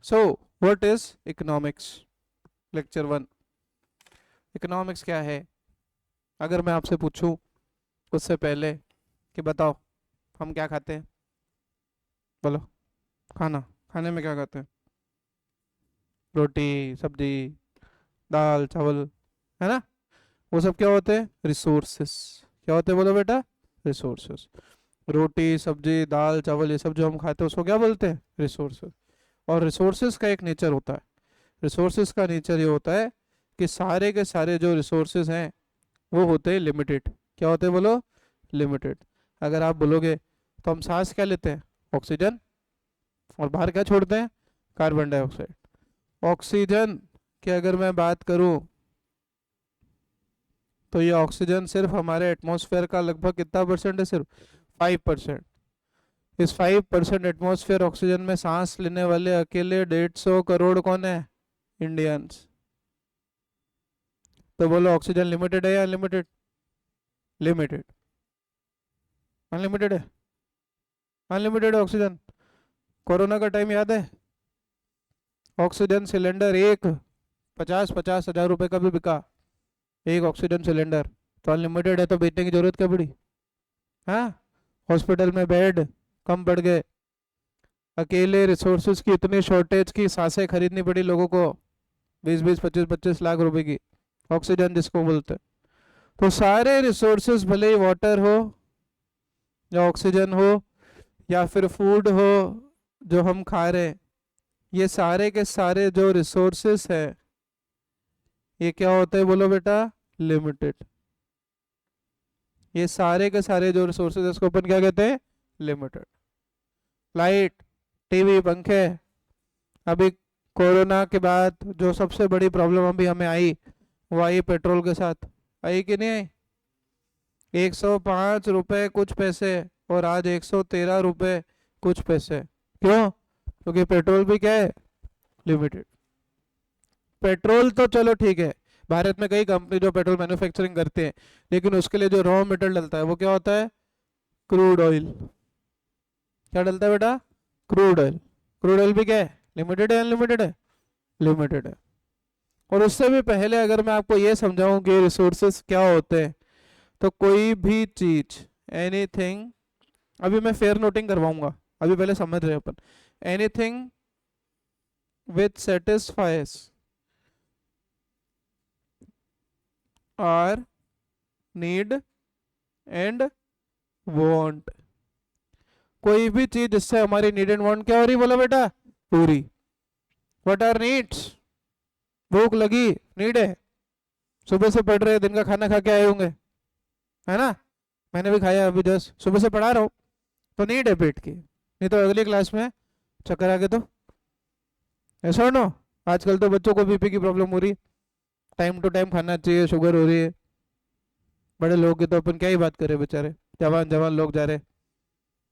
So what is economics? Lecture 1। Economics क्या है? अगर मैं आपसे पूछूं उससे पहले कि बताओ हम क्या खाते हैं, बोलो। खाना, खाने में क्या खाते हैं? रोटी, सब्जी, दाल, चावल, है ना? वो सब क्या होते हैं? रिसोर्सेस। क्या होते हैं बोलो बेटा? रिसोर्सेस। रोटी, सब्जी, दाल, चावल, ये सब जो हम खाते हैं उसको क्या बोलते हैं? रिसोर्सेस। और रिसोर्सेस का एक नेचर होता है। रिसोर्सेस का नेचर ये होता है कि सारे के सारे जो रिसोर्सेज हैं वो होते हैं लिमिटेड। क्या होते हैं बोलो? लिमिटेड। अगर आप बोलोगे तो हम सांस क्या लेते हैं? ऑक्सीजन। और बाहर क्या छोड़ते हैं? Carbon dioxide. ऑक्सीजन की अगर मैं बात करूं तो ये ऑक्सीजन सिर्फ हमारे एटमॉस्फेयर का लगभग कितना परसेंट है? सिर्फ 5%। इस 5% एटमॉस्फेयर ऑक्सीजन में सांस लेने वाले अकेले 150 करोड़ कौन है? इंडियंस। तो बोलो ऑक्सीजन लिमिटेड है या अनलिमिटेड? लिमिटेड। अनलिमिटेड है? अनलिमिटेड है ऑक्सीजन। कोरोना का टाइम याद है? ऑक्सीजन सिलेंडर एक 50-50 हज़ार रुपए का भी बिका, एक ऑक्सीजन सिलेंडर। तो अनलिमिटेड है तो बेचने की जरूरत क्या पड़ी? हाँ। हॉस्पिटल में बेड कम पड़ गए, अकेले रिसोर्सेज की इतनी शॉर्टेज की सांसें खरीदनी पड़ी लोगों को, 20-20, 25-25 लाख रुपए की। ऑक्सीजन जिसको बोलते हैं। तो सारे रिसोर्सेज, भले ही वाटर हो या ऑक्सीजन हो या फिर फूड हो जो हम खा रहे हैं, ये सारे के सारे जो रिसोर्सेस है ये क्या होते हैं बोलो बेटा? लिमिटेड। ये सारे के सारे जो रिसोर्सेज है इसको अपन क्या कहते हैं? लिमिटेड। लाइट, टीवी, पंखे। अभी कोरोना के बाद जो सबसे बड़ी प्रॉब्लम अभी हमें आई वो आई पेट्रोल के साथ। आई कि नहीं आई? 105 रुपए कुछ पैसे और आज 113 रुपए कुछ पैसे। क्यों? क्योंकि पेट्रोल भी क्या है? लिमिटेड। पेट्रोल तो चलो ठीक है, भारत में कई कंपनी जो पेट्रोल मैन्युफैक्चरिंग करते हैं, लेकिन उसके लिए जो रॉ मेटेरियल डलता है वो क्या होता है? Crude oil. क्या डलता है बेटा? Crude oil. क्रूड ऑयल भी क्या है? लिमिटेड है अनलिमिटेड है? लिमिटेड है। और उससे भी पहले अगर मैं आपको ये समझाऊं कि रिसोर्सेस क्या होते हैं, तो कोई भी चीज, एनीथिंग, अभी मैं फेयर नोटिंग करवाऊंगा, अभी पहले समझ रहे हैं अपन। Anything which satisfies our need and want. कोई भी चीज जिससे हमारी नीड एंड वांट क्या हो रही बोला बेटा? पूरी। What our needs? भूख लगी, नीड है। सुबह से पढ़ रहे, दिन का खाना खा के आए होंगे, है ना? मैंने भी खाया अभी, जस्ट सुबह से पढ़ा रहा हूँ, तो नीड है पेट की। नहीं तो अगली क्लास में चक्कर आ गए तो ऐसा नो। आजकल तो बच्चों को बीपी की प्रॉब्लम हो रही, टाइम टू टाइम खाना चाहिए, शुगर हो रही है। बड़े लोग की तो अपन क्या ही बात करें, बेचारे जवान जवान लोग जा रहे।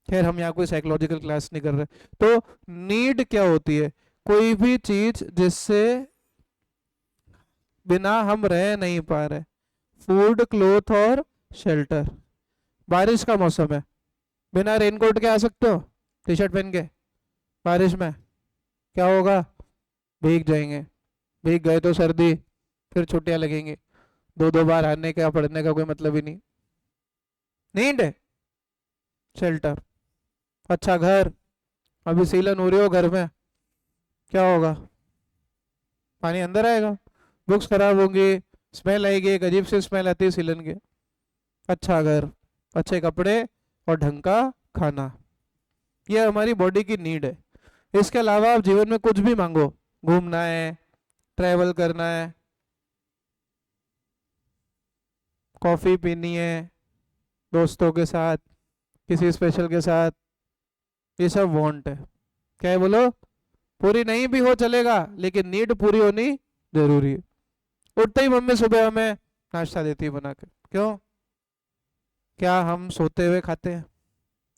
खैर हम यहाँ कोई साइकोलॉजिकल क्लास नहीं कर रहे। तो नीड क्या होती है? कोई भी चीज जिससे बिना हम रह नहीं पा रहे। फूड, क्लोथ और शेल्टर। बारिश का मौसम है, बिना रेनकोट के आ सकते हो? टी शर्ट पहन के बारिश में क्या होगा? भीग जाएंगे। भीग गए तो सर्दी, फिर छुट्टियां लगेंगी। दो दो बार आने का पढ़ने का कोई मतलब ही नहीं। नीड है शेल्टर। अच्छा घर, अभी सीलन हो रही हो घर में, क्या होगा? पानी अंदर आएगा, बुक्स खराब होंगी, स्मेल आएगी, एक अजीब सी स्मेल आती है सीलन की। अच्छा घर, अच्छे कपड़े और ढंग का खाना, ये हमारी बॉडी की नीड है। इसके अलावा आप जीवन में कुछ भी मांगो, घूमना है, ट्रैवल करना है, कॉफी पीनी है दोस्तों के साथ, किसी स्पेशल के साथ, ये सब वांट है। क्या है बोलो? पूरी नहीं भी हो चलेगा, लेकिन नीड पूरी होनी जरूरी है। उठते ही मम्मी सुबह हमें नाश्ता देती है बना के। क्यों? क्या हम सोते हुए खाते हैं?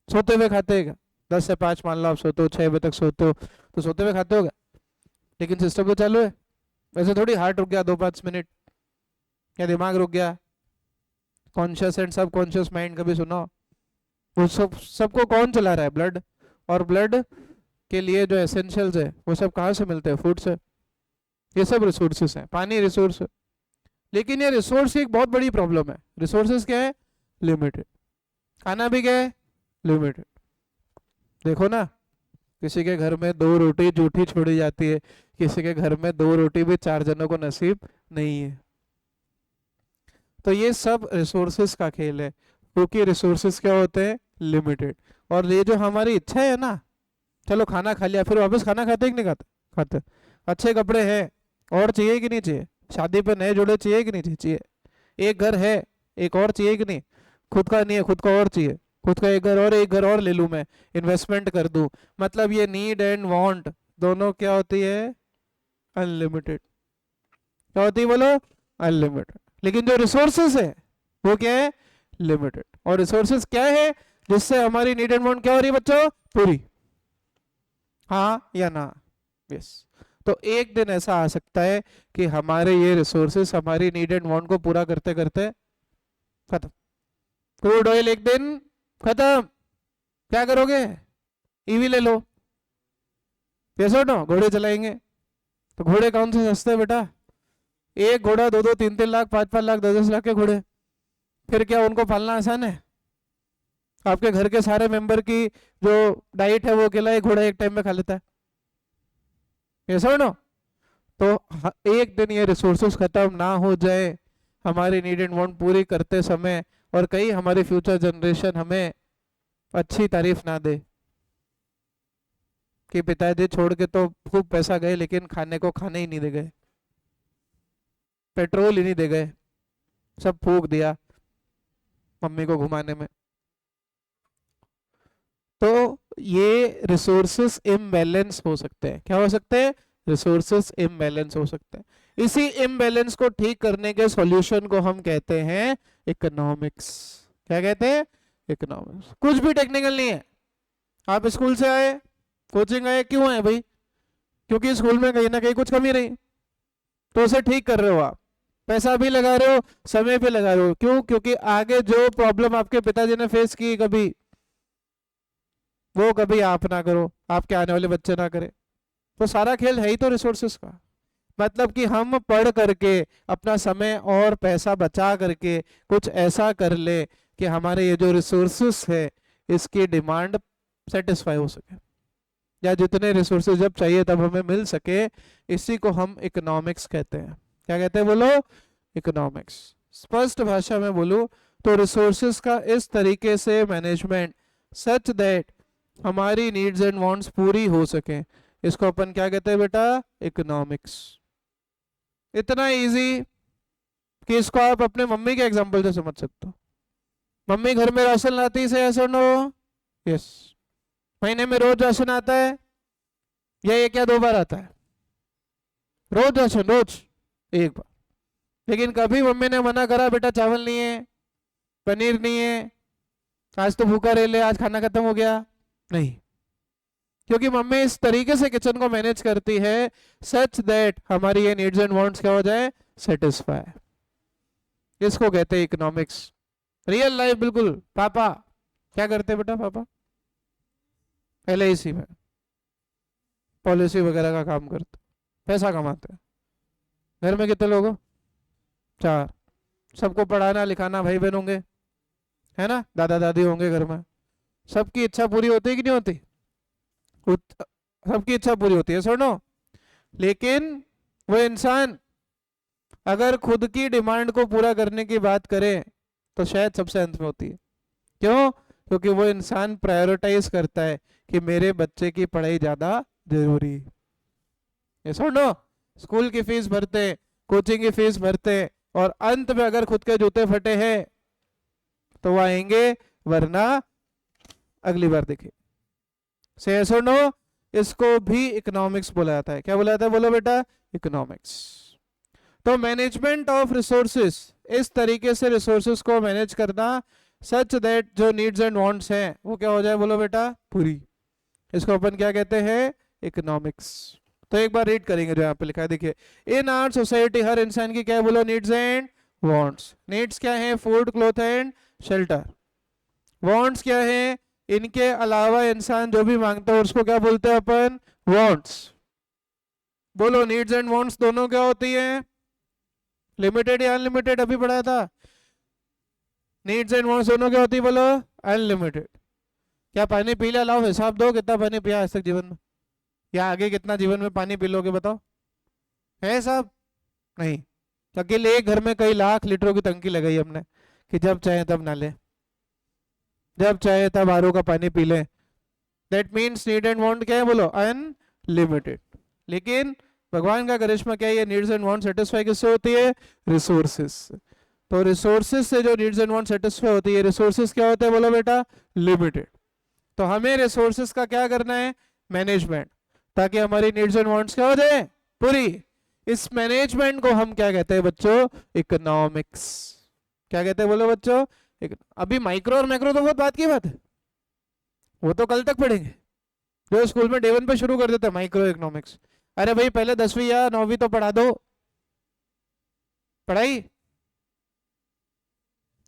सोते हुए खाते हैं क्या? 10 से 5 मान लो आप सोते हो, 6 बजे तक सोते हो, तो सोते हुए खाते हो क्या? लेकिन सिस्टम तो चालू है। वैसे थोड़ी हार्ट रुक गया 2-5 मिनट, या दिमाग रुक गया। कॉन्शियस एंड सब कॉन्शियस माइंड कभी सुनो? वो सब सबको कौन चला रहा है? ब्लड। और ब्लड के लिए जो एसेंशियल्स है वो सब कहाँ से मिलते हैं? फूड से। ये सब रिसोर्सेस हैं, पानी रिसोर्स है। लेकिन ये रिसोर्स की एक बहुत बड़ी प्रॉब्लम है, रिसोर्सेस क्या है? लिमिटेड। खाना भी क्या है? लिमिटेड। देखो ना, किसी के घर में 2 रोटी जूठी छोड़ी जाती है, किसी के घर में 2 रोटी भी 4 जनों को नसीब नहीं है। तो ये सब रिसोर्सेस का खेल है, क्योंकि रिसोर्सेस क्या होते हैं? लिमिटेड। और ये जो हमारी इच्छा है ना, चलो खाना खा लिया, फिर वापस खाना खाते कि नहीं खाते? खाते। अच्छे कपड़े हैं, और चाहिए कि नहीं चाहिए? शादी पे नए जोड़े चाहिए कि नहीं चाहिए? चाहिए। एक घर है, एक और चाहिए कि नहीं? खुद का नहीं है, खुद का और चाहिए। खुद का एक घर और, एक घर और ले लूं मैं, इन्वेस्टमेंट कर दूं। मतलब ये नीड एंड वांट दोनों क्या होती है? अनलिमिटेड। क्या होती है बोलो? अनलिमिटेड। लेकिन जो रिसोर्सेस है वो क्या है? लिमिटेड। और रिसोर्सेस क्या है जिससे हमारी नीड एंड वांट क्या हो रही है बच्चों? पूरी। हाँ या ना? यस। तो एक दिन ऐसा आ सकता है कि हमारे ये रिसोर्सेस हमारी नीड एंड वांट को पूरा करते करते खत्म। क्रूड ऑयल एक दिन खत्म, क्या करोगे? ईवी ले लो। यस और नो? घोड़े चलाएंगे। तो घोड़े कौन से सस्ते हैं बेटा? एक घोड़ा 2-2, 3-3 लाख, 5-5 लाख, 10-10 लाख के घोड़े। फिर क्या उनको पालना आसान है? आपके घर के सारे मेंबर की जो डाइट है वो अकेला एक घोड़ा एक टाइम में खा लेता है। यस और नो? तो एक दिन ये रिसोर्सेस खत्म ना हो जाए हमारी नीड एंड वांट पूरी करते समय, और कहीं हमारी फ्यूचर जनरेशन हमें अच्छी तारीफ ना दे कि पिताजी छोड़ के तो खूब पैसा गए लेकिन खाने को खाने ही नहीं दे गए, पेट्रोल ही नहीं दे गए, सब फूक दिया मम्मी को घुमाने में। तो ये रिसोर्सेस इम्बैलेंस हो सकते हैं। क्या हो सकते हैं? रिसोर्सेस इम्बैलेंस हो सकते हैं। इसी इम्बैलेंस को ठीक करने के सॉल्यूशन को हम कहते हैं इकोनॉमिक्स। क्या कहते हैं? इकोनॉमिक्स। कुछ भी टेक्निकल नहीं है। आप स्कूल से आए, कोचिंग आए, क्यों आए भाई? क्योंकि स्कूल में कहीं ना कहीं कुछ कमी रही, तो उसे ठीक कर रहे हो आप, पैसा भी लगा रहे हो, समय भी लगा रहे हो। क्यों? क्योंकि आगे जो प्रॉब्लम आपके पिताजी ने फेस की कभी, वो कभी आप ना करो, आपके आने वाले बच्चे ना करें। तो सारा खेल है ही तो रिसोर्सेस का। मतलब कि हम पढ़ करके अपना समय और पैसा बचा करके कुछ ऐसा कर ले कि हमारे ये जो रिसोर्सेस है इसकी डिमांड सेटिस्फाई हो सके, या जितने रिसोर्सेज जब चाहिए तब हमें मिल सके। इसी को हम इकोनॉमिक्स कहते हैं। क्या कहते हैं बोलो? इकोनॉमिक्स। स्पष्ट भाषा में बोलूं तो रिसोर्सेज का इस तरीके से मैनेजमेंट सच दैट हमारी नीड्स एंड वांट्स पूरी हो सके, इसको अपन क्या कहते हैं बेटा? इकोनॉमिक्स। इतना इजी कि इसको आप अपने मम्मी के एग्जांपल से समझ सकते हो। मम्मी घर में राशन लाती से ऐसा नो? यस। महीने में रोज राशन आता है या एक या 2 बार आता है? रोज राशन, रोज 1 बार। लेकिन कभी मम्मी ने मना करा बेटा चावल नहीं है, पनीर नहीं है, आज तो भूखा रह ले, आज खाना खत्म हो गया? नहीं। क्योंकि मम्मी इस तरीके से किचन को मैनेज करती है सच दैट हमारी ये नीड्स एंड वांट्स क्या हो जाए? सेटिस्फाई। इसको कहते हैं इकोनॉमिक्स। रियल लाइफ बिल्कुल। पापा क्या करते बेटा? पापा LIC में पॉलिसी वगैरह का काम करते, पैसा कमाते हैं। घर में कितने लोग हो? 4। सबको पढ़ाना लिखाना भाई बहन होंगे, है ना? दादा दादी होंगे घर में। सबकी इच्छा पूरी होती है कि नहीं होती? सबकी इच्छा पूरी होती है, सुनो। लेकिन वो इंसान अगर खुद की डिमांड को पूरा करने की बात करे तो शायद सबसे अंत में होती है। क्यों? क्योंकि वो इंसान प्रायोरिटाइज करता है कि मेरे बच्चे की पढ़ाई ज्यादा जरूरी है। ये सुनो, स्कूल की फीस भरते, कोचिंग की फीस भरते, और अंत में अगर खुद के जूते फटे हैं तो वो आएंगे, वरना अगली बार देखिए। से ऐसा नो, इसको भी इकोनॉमिक्स बोला जाता है। क्या बोला जाता है बोलो बेटा? इकोनॉमिक्स। तो मैनेजमेंट ऑफ रिसोर्सेस, इस तरीके से रिसोर्सेस को मैनेज करना सच दैट जो नीड्स एंड वांट्स हैं वो क्या हो जाए बोलो बेटा? पूरी। इसको अपन क्या कहते हैं? इकोनॉमिक्स। तो एक बार रीड करेंगे जो यहाँ पे लिखा है, देखिए। इन आवर सोसाइटी हर इंसान की क्या बोलो? Needs and wants. नीड्स क्या है? Food, cloth and shelter. Wants क्या है? इनके अलावा इंसान जो भी मांगता है उसको क्या बोलते हैं अपन? वांट्स। बोलो नीड्स एंड वांट्स दोनों क्या होती है? लिमिटेड या अनलिमिटेड? अभी पढ़ा था। नीड्स एंड वांट्स दोनों क्या होती है? बोलो अनलिमिटेड। क्या पानी पी लिया? लाओ हिसाब दो कितना पानी पिया आज तक जीवन में, या आगे कितना जीवन में पानी पी लोगे बताओ? है साहब? नहीं। अकेले एक घर में कई लाख लीटरों की टंकी लगाई हमने कि जब चाहे तब ना ले, जब चाहे तब आरओ का पानी पी ले। That means need and want क्या है? बोलो अनलिमिटेड। लेकिन भगवान का करिश्मा क्या है? ये नीड्स एंड वांट सेटिस्फाई किससे होती है? रिसोर्सेस। तो रिसोर्सेस से जो नीड्स एंड वांट सेटिस्फाई होती है, रिसोर्सेस क्या होते हैं? बोलो बेटा लिमिटेड। तो हमें रिसोर्सेस का क्या करना है? मैनेजमेंट, ताकि हमारी नीड्स एंड वांट्स क्या हो जाए? पूरी। इस मैनेजमेंट को हम क्या कहते हैं बच्चों? इकोनॉमिक्स। क्या कहते हैं बोलो बच्चों? अभी माइक्रो और मैक्रो तो बहुत बात की बात है, वो तो कल तक पढ़ेंगे। जो स्कूल में डे 1 पे शुरू कर देते हैं माइक्रो इकोनॉमिक्स। अरे भाई पहले 10वीं या 9वीं तो पढ़ा दो पढ़ाई।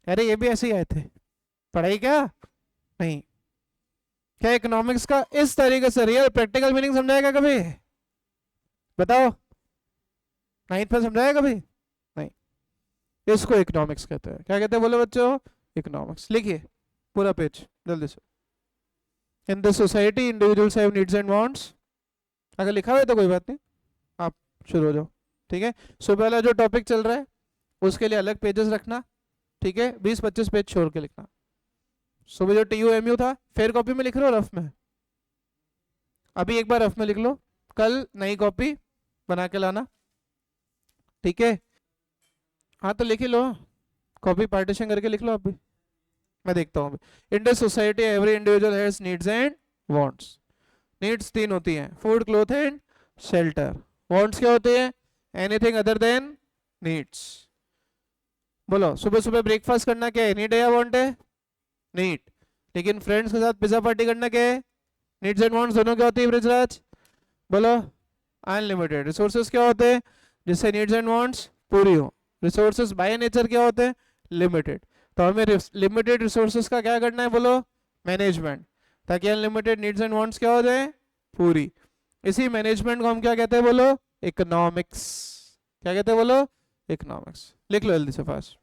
अरे ये भी ऐसे ही आए थे पढ़ाई, क्या नहीं? क्या इकोनॉमिक्स का इस तरीके से रियल प्रैक्टिकल मीनिंग समझाएगा कभी? बताओ, 9th में समझाया कभी? नहीं। इसको इकोनॉमिक्स कहते हैं। क्या कहते हैं बोलो बच्चों? इकोनॉमिक्स। लिखिए पूरा पेज जल्दी से। In this society individuals have needs and wants. अगर लिखा हुआ है तो कोई बात नहीं, आप शुरू हो जाओ। ठीक है, सो पहला जो टॉपिक चल रहा है उसके लिए अलग पेजेस रखना। ठीक है, 20-25 पेज छोड़ के लिखना। सुबह जो TUMU था फेयर कॉपी में लिख रहे हो रफ में? अभी एक बार रफ में लिख लो, कल नई कॉपी बना के लाना। ठीक है, हाँ तो लिख ही लो, कॉपी पार्टीशन करके लिख लो अभी, मैं देखता हूँ। In this society every individual has needs and wants. Needs 3 होती हैं, food cloth and shelter. Wants क्या होते हैं? Anything other than needs. बोलो सुबह सुबह ब्रेकफास्ट करना क्या है? नीड है या वांट है? नीड। लेकिन फ्रेंड्स के साथ पिज्जा पार्टी करना क्या है? नीड्स एंड वांट्स दोनों क्या होती है ब्रिजराज? बोलो अनलिमिटेड। रिसोर्सेज क्या होते हैं जिससे नीड्स एंड वांट्स पूरी हो? रिसोर्सेज बाय नेचर क्या होते हैं? लिमिटेड। तो हमें लिमिटेड रिसोर्सेज का क्या करना है? बोलो मैनेजमेंट, ताकि अनलिमिटेड नीड्स एंड वांट्स क्या हो जाए? पूरी। इसी मैनेजमेंट को हम क्या कहते हैं? बोलो इकोनॉमिक्स। क्या कहते हैं? बोलो इकोनॉमिक्स। लिख लो जल्दी से फास्ट।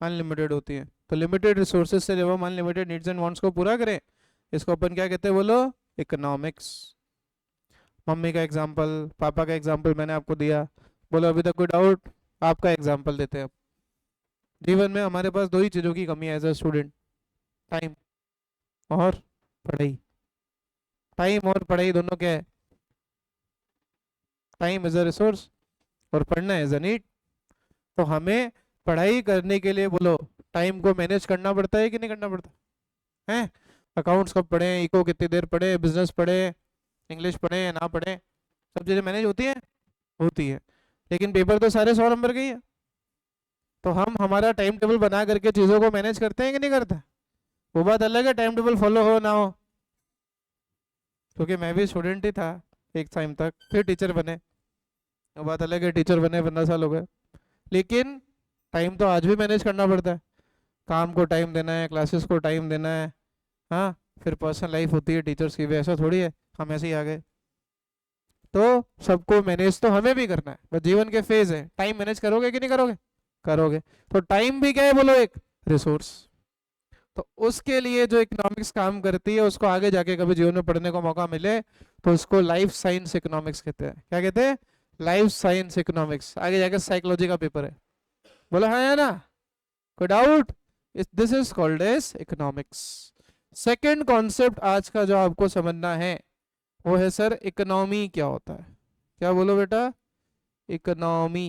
अनलिमिटेड होती है तो लिमिटेड रिसोर्सेज से जब हम अनलिमिटेड नीड्स एंड वांट्स को पूरा करें, इसको अपन क्या कहते हैं? बोलो इकोनॉमिक्स। मम्मी का एग्जांपल, पापा का एग्जांपल मैंने आपको दिया। बोलो अभी तक कोई डाउट? आपका एग्जांपल देते हैं। जीवन में हमारे पास 2 ही चीज़ों की कमी है एज अ स्टूडेंट, टाइम और पढ़ाई। टाइम और पढ़ाई दोनों क्या है? टाइम इज अ रिसोर्स और पढ़ना एज अ नीड। तो हमें पढ़ाई करने के लिए बोलो टाइम को मैनेज करना पड़ता है कि नहीं करना पड़ता है? अकाउंट्स कब पढ़े, इको कितनी देर पढ़े, बिजनेस पढ़े, इंग्लिश पढ़े या ना पढ़े, सब चीज़ें मैनेज होती है? होती है। लेकिन पेपर तो सारे 100 नंबर के ही है। तो हम हमारा टाइम टेबल बना करके चीज़ों को मैनेज करते हैं कि नहीं करते? वो बात अलग है टाइम टेबल फॉलो हो ना हो, क्योंकि मैं भी स्टूडेंट ही था एक टाइम तक, फिर टीचर बने। वो बात अलग है, टीचर बने 15 साल हो गए। लेकिन टाइम तो आज भी मैनेज करना पड़ता है। काम को टाइम देना है, क्लासेस को टाइम देना है, हाँ, फिर पर्सनल लाइफ होती है टीचर्स की भी। ऐसा थोड़ी है हम ऐसे ही आ गए। तो सबको मैनेज तो हमें भी करना है, बस जीवन के फेज है। टाइम मैनेज करोगे कि नहीं करोगे? करोगे। तो टाइम भी क्या है? बोलो एक रिसोर्स। तो उसके लिए जो इकोनॉमिक्स काम करती है, उसको आगे जाके कभी जीवन में पढ़ने का मौका मिले तो उसको लाइफ साइंस इकोनॉमिक्स कहते हैं। क्या कहते हैं? Life science economics. आगे जाके साइकोलॉजी का पेपर है। बोलो हाँ या ना? कोई doubt? This is called as economics. Second concept आज का जो आपको समझना है वो है सर इकोनॉमी क्या होता है। क्या बोलो बेटा? इकोनॉमी।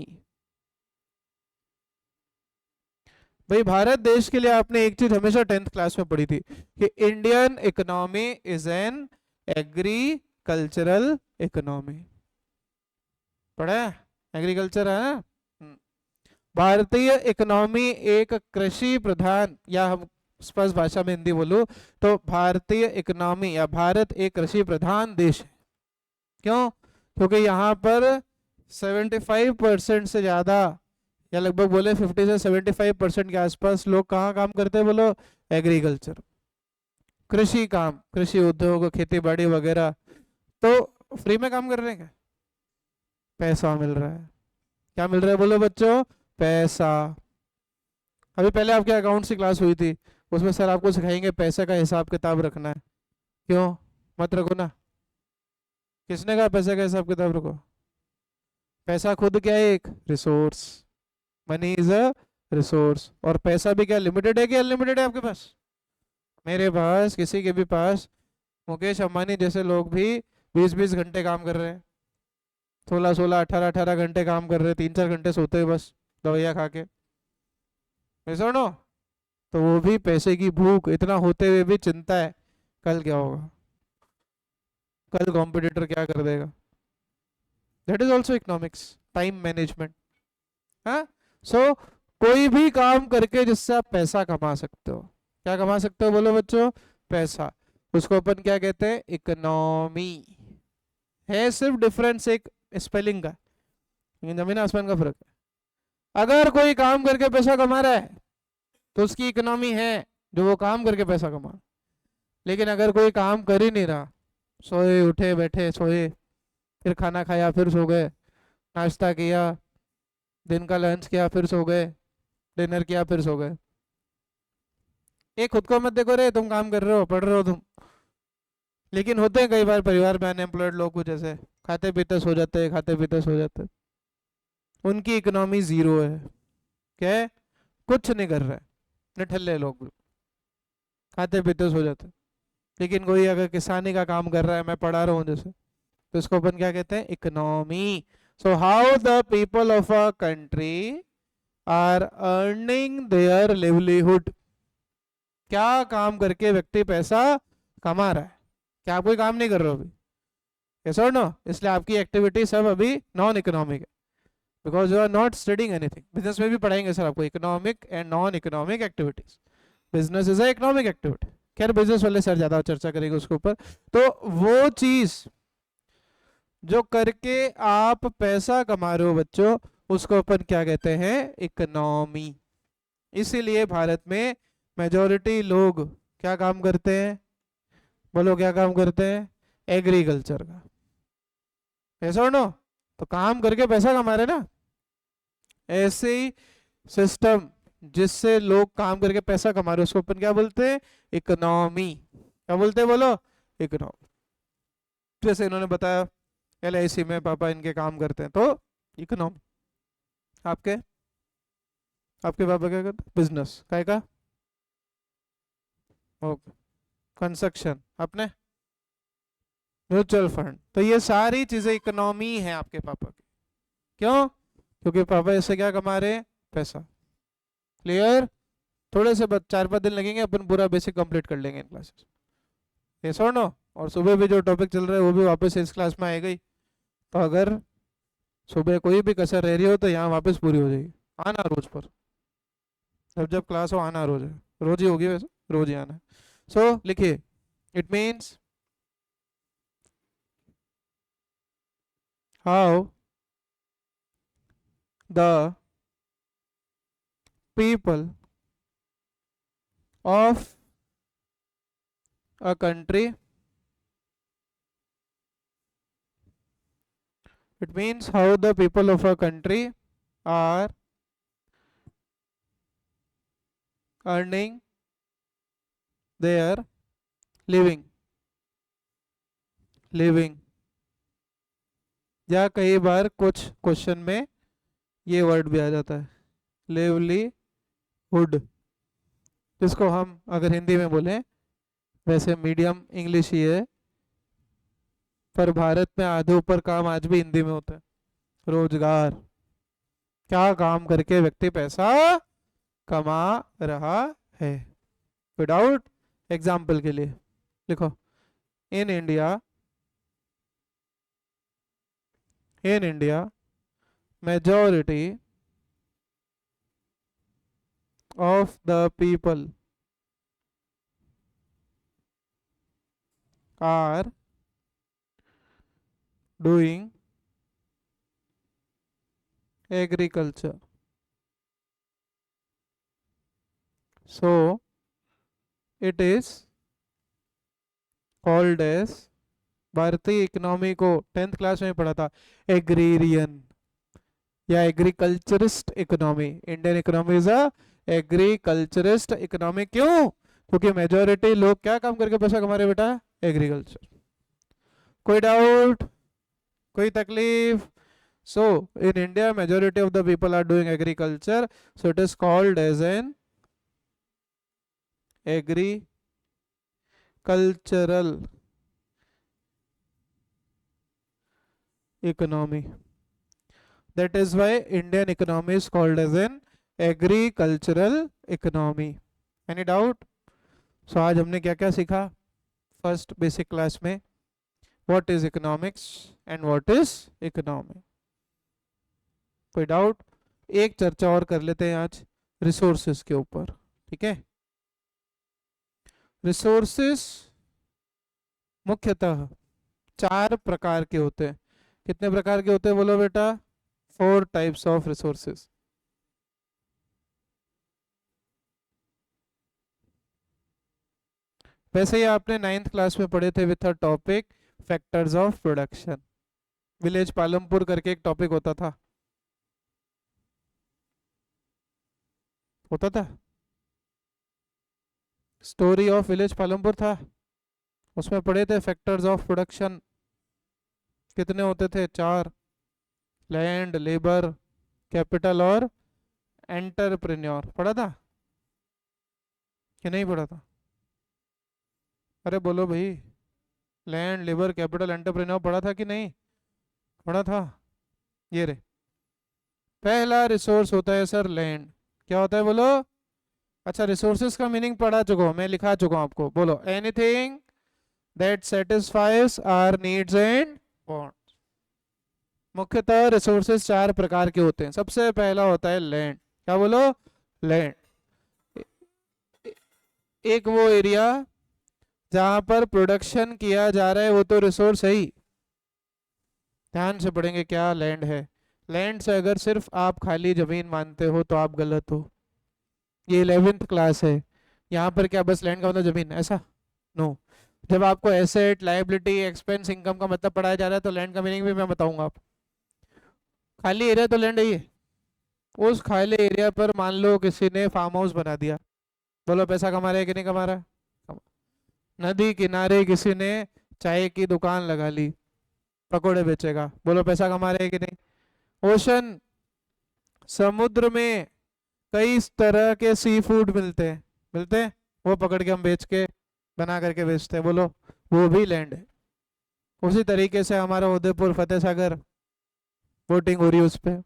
भाई भारत देश के लिए आपने एक चीज हमेशा 10th क्लास में पढ़ी थी कि Indian economy is an agricultural economy. पढ़ा है? एग्रीकल्चर है। भारतीय इकोनॉमी एक कृषि प्रधान, या हम स्पष्ट भाषा में हिंदी बोलूं तो भारतीय इकोनॉमी या भारत एक कृषि प्रधान देश है। क्यों? क्योंकि यहाँ पर 75% से ज्यादा या लगभग बोले 50 से 75% के आसपास लोग कहाँ काम करते हैं बोलो? एग्रीकल्चर, कृषि काम, कृषि उद्योग, खेती बाड़ी वगैरह। तो फ्री में काम कर रहे हैं क्या? पैसा मिल रहा है। क्या मिल रहा है बोलो बच्चों? पैसा। अभी पहले आपके अकाउंट्स की क्लास हुई थी, उसमें सर आपको सिखाएंगे पैसे का हिसाब किताब रखना है। क्यों? मत रखो ना। किसने कहा पैसे का हिसाब किताब रखो? पैसा खुद क्या है? एक resource. Money is a resource. और पैसा भी क्या लिमिटेड है कि अनलिमिटेड है आपके पास? मेरे पास, किसी के भी पास, मुकेश अंबानी जैसे लोग भी 20-20 घंटे काम कर रहे हैं, 16-16, 18-18 घंटे काम कर रहे हैं, 3-4 घंटे सोते हैं बस दवाइयाँ खा के। ऐसा नो? तो वो भी पैसे की भूख, इतना होते हुए भी चिंता है कल क्या होगा, कल कॉम्पिटिटर क्या कर देगा। That is also economics, time management. हाँ। सो कोई भी काम करके जिससे आप पैसा कमा सकते हो। क्या कमा सकते हो बोलो बच्चों? पैसा। उसको अपन क्या कहते हैं? इकोनॉमी। है सिर्फ डिफरेंस एक स्पेलिंग का, लेकिन जमीन आसमान का फर्क है। अगर कोई काम करके पैसा कमा रहा है तो उसकी इकोनॉमी है, जो वो काम करके पैसा कमा। लेकिन अगर कोई काम कर ही नहीं रहा, सोए उठे बैठे सोए, फिर खाना खाया फिर सो गए, नाश्ता किया, दिन का लंच किया फिर सो गए, डिनर किया फिर सो गए। ये खुद को मत देखो रे, तुम काम कर रहे हो, पढ़ रहे हो तुम। लेकिन होते हैं कई बार परिवार में अनएम्प्लॉयड लोग कुछ ऐसे, खाते पीते सो जाते हैं, खाते पीते सो जाते हैं। उनकी इकोनॉमी जीरो है। क्या है? कुछ नहीं कर रहा है, निठल्ले लोग, खाते पीते सो जाते हैं। लेकिन कोई अगर किसानी का काम कर रहा है, मैं पढ़ा रहा हूँ जैसे, तो इसको अपन क्या कहते हैं? Economy. So how the people of a country are earning their livelihood. क्या काम करके व्यक्ति पैसा कमा रहा है? क्या आप कोई काम नहीं कर रहे हो अभी? यस और नो? इसलिए आपकी एक्टिविटी सब अभी नॉन इकोनॉमिक है, because you are not studying anything. Business में भी पढ़ाएंगे सर आपको economic and non economic activities. Business is a economic activity. खैर बिजनेस वाले सर ज्यादा चर्चा करेंगे उसके ऊपर। तो वो चीज जो करके आप पैसा कमा रहे हो बच्चों, उसको अपन क्या कहते हैं? इकोनॉमी। इसीलिए भारत में मेजोरिटी लोग क्या काम करते हैं बोलो? क्या काम करते हैं? एग्रीकल्चर का। ऐसा नो? तो काम करके पैसा कमा रहे ना। ऐसे ही सिस्टम जिससे लोग काम करके पैसा कमा रहे हैं, उसको अपन क्या बोलते हैं? इकोनॉमी। क्या बोलते हैं बोलो? इकोनॉमी। जैसे इन्होंने बताया LIC में पापा इनके काम करते हैं, तो इकोनॉमी। आपके आपके पापा क्या करते हैं? बिजनेस काय का? ओके। कंस्ट्रक्शन। अपने म्यूचुअल फंड। तो ये सारी चीजें इकोनॉमी है आपके पापा की। क्यों? क्योंकि पापा इससे क्या कमा रहे हैं? पैसा। क्लियर? थोड़े से 4-5 दिन लगेंगे, अपन पूरा बेसिक कंप्लीट कर लेंगे इन क्लासेस। ये सो नो? और सुबह भी जो टॉपिक चल रहा है वो भी वापस इस क्लास में आएगा ही। तो अगर सुबह कोई भी कसर रह रही हो तो यहाँ वापस पूरी हो जाएगी। आना रोज पर, जब जब क्लास हो आना रोज है। रोज ही होगी वैसे, रोज ही आना है। सो लिखिए, it means how the people of a country, it means how the people of a country are earning their living, living। या कई बार कुछ क्वेश्चन में ये वर्ड भी आ जाता है, लिवलीहुड, जिसको हम अगर हिंदी में बोलें, वैसे मीडियम इंग्लिश ही है, पर भारत में आधे ऊपर काम आज भी हिंदी में होता है। रोजगार। क्या काम करके व्यक्ति पैसा कमा रहा है? विदाउट एग्जाम्पल के लिए लिखो, in India, in India majority of the people are doing agriculture. So it is called as, भारतीय इकोनॉमी को 10th क्लास में पढ़ा था, agrarian or agriculturist economy. Indian economy is a agriculturist economy. क्यों? क्योंकि मेजोरिटी लोग क्या काम करके पैसा कमा रहे बेटा? एग्रीकल्चर। कोई डाउट, कोई तकलीफ? So in India majority of the people are doing agriculture, so it is called as an agricultural economy. That is why Indian economy is called as an agricultural economy. Any doubt? So आज हमने क्या क्या सीखा first basic class में? What is economics and what is economy? कोई doubt? एक चर्चा और कर लेते हैं आज रिसोर्सेस के ऊपर, ठीक है? रिसोर्सेस मुख्यतः 4 प्रकार के होते हैं। कितने प्रकार के होते हैं बोलो बेटा? 4 टाइप्स ऑफ रिसोर्सेस। वैसे ही आपने 9th क्लास में पढ़े थे with a topic factors of production. Village Palampur करके एक टॉपिक होता था स्टोरी ऑफ विलेज पालमपुर था, उसमें पढ़े थे फैक्टर्स ऑफ प्रोडक्शन। कितने होते थे? 4। लैंड, लेबर, कैपिटल और एंटरप्रेन्योर। पढ़ा था कि नहीं पढ़ा था? अरे बोलो भाई, लैंड, लेबर, कैपिटल, एंटरप्रेन्योर पढ़ा था कि नहीं पढ़ा था? ये रे, पहला रिसोर्स होता है सर लैंड। क्या होता है बोलो? अच्छा, रिसोर्सेज का मीनिंग पढ़ा चुका हूं मैं, लिखा चुका हूं आपको। बोलो, anything that satisfies our needs and wants. मुख्यतः रिसोर्सेज 4 प्रकार के होते हैं। सबसे पहला होता है लैंड। क्या बोलो? लैंड। एक वो एरिया जहां पर प्रोडक्शन किया जा रहा है, वो तो रिसोर्स है ही। ध्यान से पढ़ेंगे क्या लैंड है। लैंड से अगर सिर्फ आप खाली जमीन मानते हो तो आप गलत हो। ये 11th क्लास है, यहाँ पर क्या बस लैंड का मतलब जमीन? ऐसा नो। जब आपको एसेट, लायबिलिटी, एक्सपेंस, इनकम का मतलब पढ़ाया जा रहा है तो लैंड का मीनिंग भी मैं बताऊंगा आप। खाली एरिया तो लैंड है ही है। उस खाली एरिया पर मान लो किसी ने फार्म हाउस बना दिया, बोलो पैसा कमा रहा है कि नहीं कमा रहा है? नदी किनारे किसी ने चाय की दुकान लगा ली, पकोड़े बेचेगा, बोलो पैसा कमा रहे हैं कि नहीं? ओशन, समुद्र में कई तरह के सी फूड मिलते हैं, वो पकड़ के हम बेच के बना करके बेचते हैं, बोलो वो भी लैंड है। उसी तरीके से हमारा उदयपुर फतेह सागर बोटिंग हो रही है, उस पर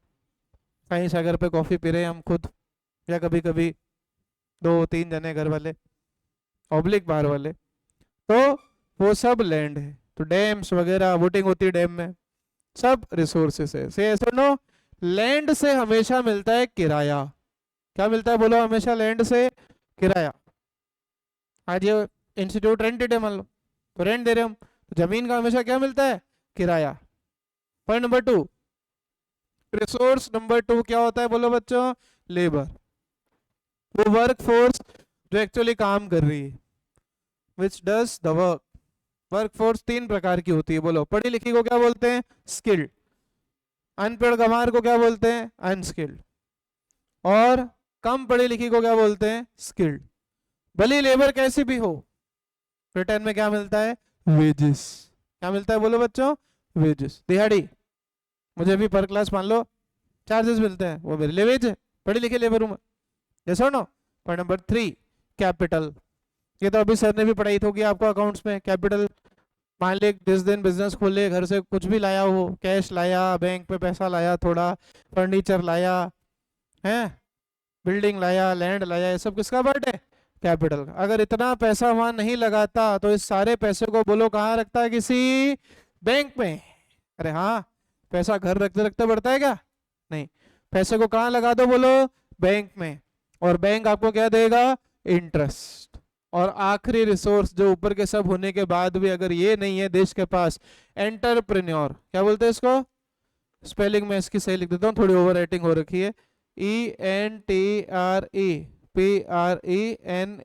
कहीं सागर पे कॉफी पी रहे हैं हम खुद, या कभी कभी 2-3 जने घर वाले, ऑब्लिक बाहर वाले, तो वो सब लैंड है। तो डैम्स वगैरह, बोटिंग होती है डैम में, सब रिसोर्सेस है। से सुनो, लैंड से हमेशा मिलता है किराया। क्या मिलता है बोलो? हमेशा लैंड से किराया। आज ये इंस्टीट्यूट रेंटेड है मान लो, तो रेंट दे रहे हम, तो जमीन का हमेशा क्या मिलता है? किराया। पॉइंट नंबर 2, रिसोर्स नंबर 2 क्या होता है बोलो बच्चों? लेबर, वो वर्क फोर्स जो एक्चुअली काम कर रही है, which does the work. Work force 3 प्रकार की होती है, बोलो। पढ़ी लिखी को क्या बोलते हैं? स्किल्ड। अनपढ़ गंवार को क्या बोलते हैं? अनस्किल्ड। और कम पढ़ी लिखी को क्या बोलते हैं? स्किल्ड। भली लेबर कैसी भी हो, रिटर्न में क्या मिलता है? वेजेस। क्या मिलता है बोलो बच्चों? वेजेस। दिहाड़ी, मुझे भी पर क्लास मान लो चार्जेस मिलते हैं, वो मेरे लिए वेज है, पढ़ी लिखी लेबर हूं मैं। जैसा नो। Point number 3, capital. ये तो अभी सर ने भी पढ़ाई होगी आपको अकाउंट्स में। कैपिटल, मान ली जिस दिन बिजनेस खोले, घर से कुछ भी लाया हो, कैश लाया, बैंक पे पैसा लाया, थोड़ा फर्नीचर लाया है, बिल्डिंग लाया, लैंड लाया, ये सब किसका पार्ट है? कैपिटल का। अगर इतना पैसा वहां नहीं लगाता तो इस सारे पैसे को बोलो कहाँ रखता है? किसी बैंक में। अरे हाँ, पैसा घर रखते रखते बढ़ता है क्या? नहीं। पैसे को कहाँ लगा दो बोलो? बैंक में। और बैंक आपको क्या देगा? इंटरेस्ट। और आखिरी रिसोर्स जो ऊपर के सब होने के बाद भी अगर ये नहीं है देश के पास, एंटरप्रेन्योर। क्या बोलते हैं इसको? स्पेलिंग में इसकी सही लिख देता हूँ, थोड़ी ओवर राइटिंग हो रखी है। ENTRE, PRENEUR।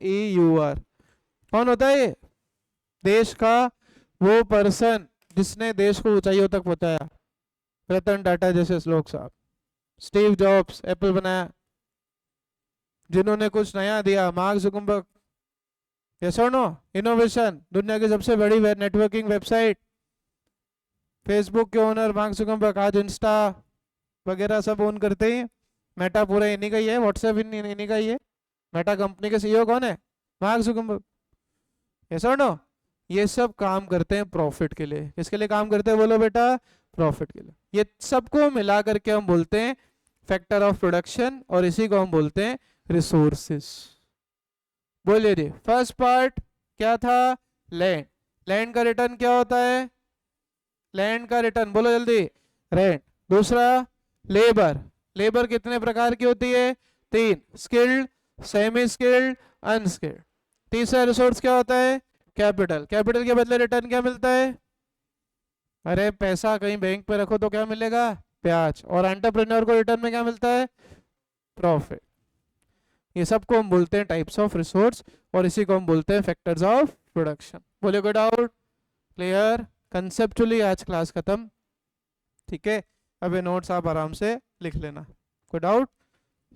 कौन होता है ये? देश का वो पर्सन जिसने देश को ऊंचाइयों तक पहुंचाया। रतन टाटा जैसे लोग साहब, स्टीव जॉब्स एप्पल बनाया, जिन्होंने कुछ नया दिया, मार्क जुकरबर्ग। यस और नो? इनोवेशन, दुनिया की सबसे बड़ी नेटवर्किंग वेबसाइट, फेसबुक के ओनर मार्क जुकरबर्ग, आज इंस्टा वगैरह सब ओन करते हैं। मेटा पूरा इन्हीं का ही है, व्हाट्सएप इन्हीं का ही है। मेटा कंपनी के सीईओ कौन है? Mark Zuckerberg. यस और नो? ये सब काम करते हैं प्रॉफिट के लिए। किसके लिए काम करते हैं बोलो बेटा? प्रॉफिट के लिए। ये सबको मिला करके हम बोलते हैं फैक्टर ऑफ प्रोडक्शन, और इसी को हम बोलते हैं रिसोर्सेस। बोलिए जी, फर्स्ट पार्ट क्या था? लैंड। लैंड का रिटर्न क्या होता है? लैंड का रिटर्न बोलो जल्दी, रेंट। दूसरा लेबर। लेबर कितने प्रकार की होती है? 3, स्किल्ड, सेमी स्किल्ड, अनस्किल्ड। तीसरा रिसोर्स क्या होता है? कैपिटल। कैपिटल के बदले रिटर्न क्या मिलता है? अरे पैसा कहीं बैंक पे रखो तो क्या मिलेगा? ब्याज। और एंटरप्रेन्योर को रिटर्न में क्या मिलता है? प्रॉफिट। ये सबको हम बोलते हैं टाइप्स ऑफ रिसोर्स, और इसी को हम बोलते हैं फैक्टर्स ऑफ प्रोडक्शन। बोले कोई डाउट? क्लियर? कंसेप्चुअली आज क्लास खत्म। ठीक है, अब ये नोट्स आप आराम से लिख लेना। कोई डाउट?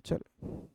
चलो।